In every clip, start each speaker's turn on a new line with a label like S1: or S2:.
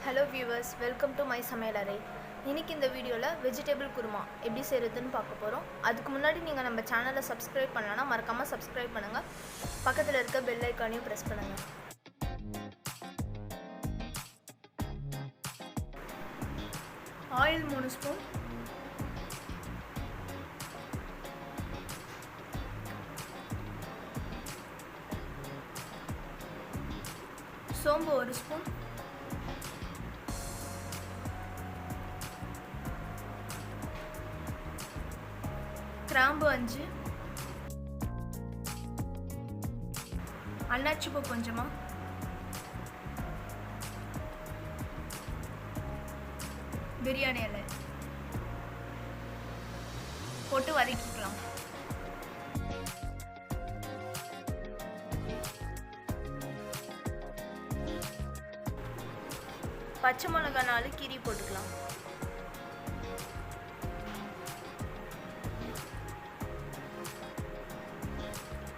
S1: Hello viewers, welcome to my samayal arai. இன்னைக்கு இந்த வீடியோல வெஜிடபிள் குருமா எப்படி செய்யறதுன்னு பார்க்க போறோம். அதுக்கு முன்னாடி நீங்க நம்ம சேனலை subscribe பண்ணலனா மறக்காம subscribe பண்ணுங்க. பக்கத்துல இருக்க bell ஐகானையும் press பண்ணுங்க. ஆயில் 3 ஸ்பூன், சோம்பு 1 ஸ்பூன், கிராம்பு 5, அன்னாச்சி பூ கொஞ்சமா, பிரியாணி இலை போட்டு வதக்கிக்கலாம். பச்சை மிளகாய் 4 கீரி போட்டுக்கலாம்.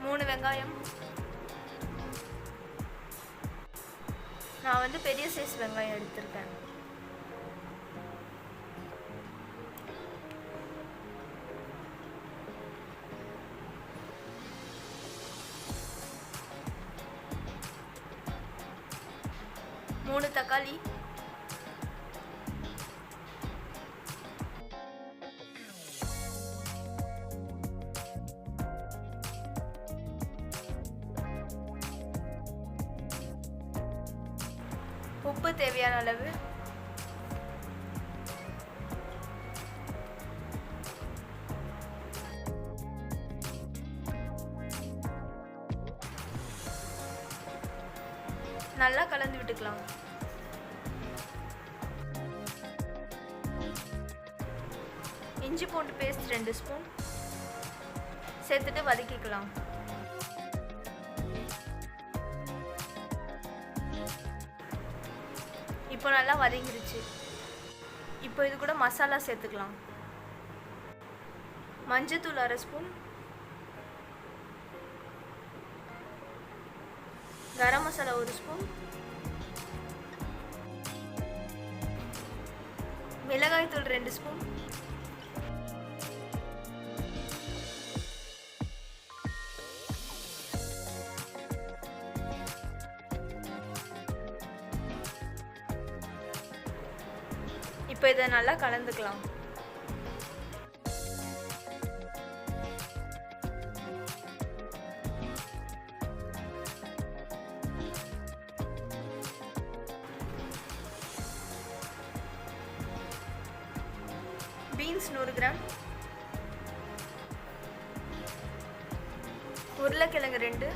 S1: மூணு வெங்காயம், நான் பெரிய சைஸ் வெங்காயம் எடுத்திருக்கேன். மூணு தக்காளி, உப்பு தேவையான அளவு, நல்லா கலந்து விட்டுக்கலாம். இஞ்சி பூண்டு பேஸ்ட் 2 ஸ்பூன் சேர்த்துட்டு வதக்கிக்கலாம். இப்போ நல்லா வதங்கிருச்சு. இப்போ இது கூட மசாலா சேர்த்துக்கலாம். மஞ்சத்தூள் 1/2 ஸ்பூன், கரம் மசாலா 1 ஸ்பூன், மிளகாய் தூள் 2 ஸ்பூன், இப்போ இதை நல்லா கலந்துக்கலாம். பீன்ஸ் 100 கிராம், உருளைக்கிழங்கு 2,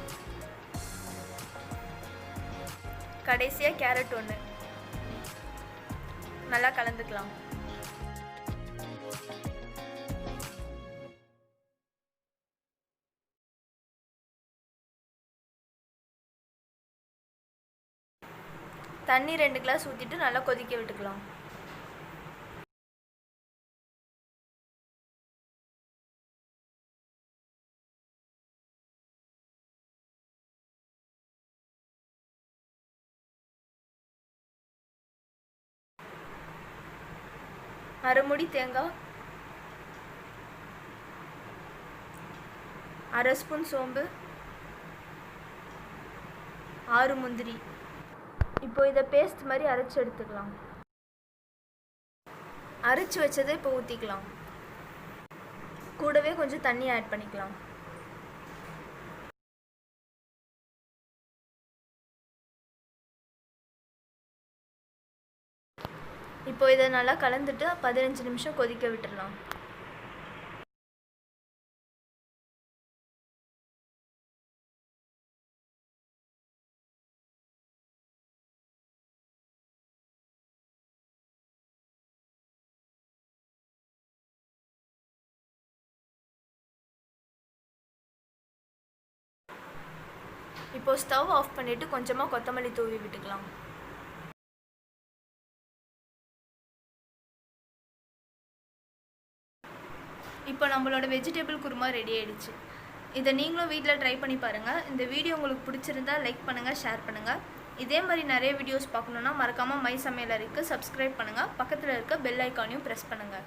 S1: கடைசியாக கேரட் 1 நல்லா கலந்துக்கலாம். தண்ணி 2 கிளாஸ் ஊற்றிட்டு நல்லா கொதிக்க விட்டுக்கலாம். அரைமுடி தேங்காய், 1/2 ஸ்பூன் சோம்பு, 6 முந்திரி. இப்போ இதை பேஸ்ட் மாதிரி அரைச்சி எடுத்துக்கலாம். அரைச்சி வச்சதை இப்போ ஊற்றிக்கலாம். கூடவே கொஞ்சம் தண்ணி ஆட் பண்ணிக்கலாம். இப்போ இதை நல்லா கலந்துட்டு 15 நிமிஷம் கொதிக்க விட்டுடலாம். இப்போ ஸ்டவ் ஆஃப் பண்ணிட்டு கொஞ்சமாக கொத்தமல்லி தூவி விட்டுக்கலாம். இப்போ நம்மளோட வெஜிடபிள் குருமா ரெடி ஆயிடுச்சு. இதை நீங்களும் வீட்டில் ட்ரை பண்ணி பாருங்கள். இந்த வீடியோ உங்களுக்கு பிடிச்சிருந்தா லைக் பண்ணுங்கள், ஷேர் பண்ணுங்கள். இதே மாதிரி நிறைய வீடியோஸ் பார்க்கணுன்னா மறக்காமல் மை சமையல் அறைக்கு சப்ஸ்கிரைப் பண்ணுங்கள். பக்கத்தில் இருக்க பெல் ஐக்கானையும் ப்ரெஸ் பண்ணுங்கள்.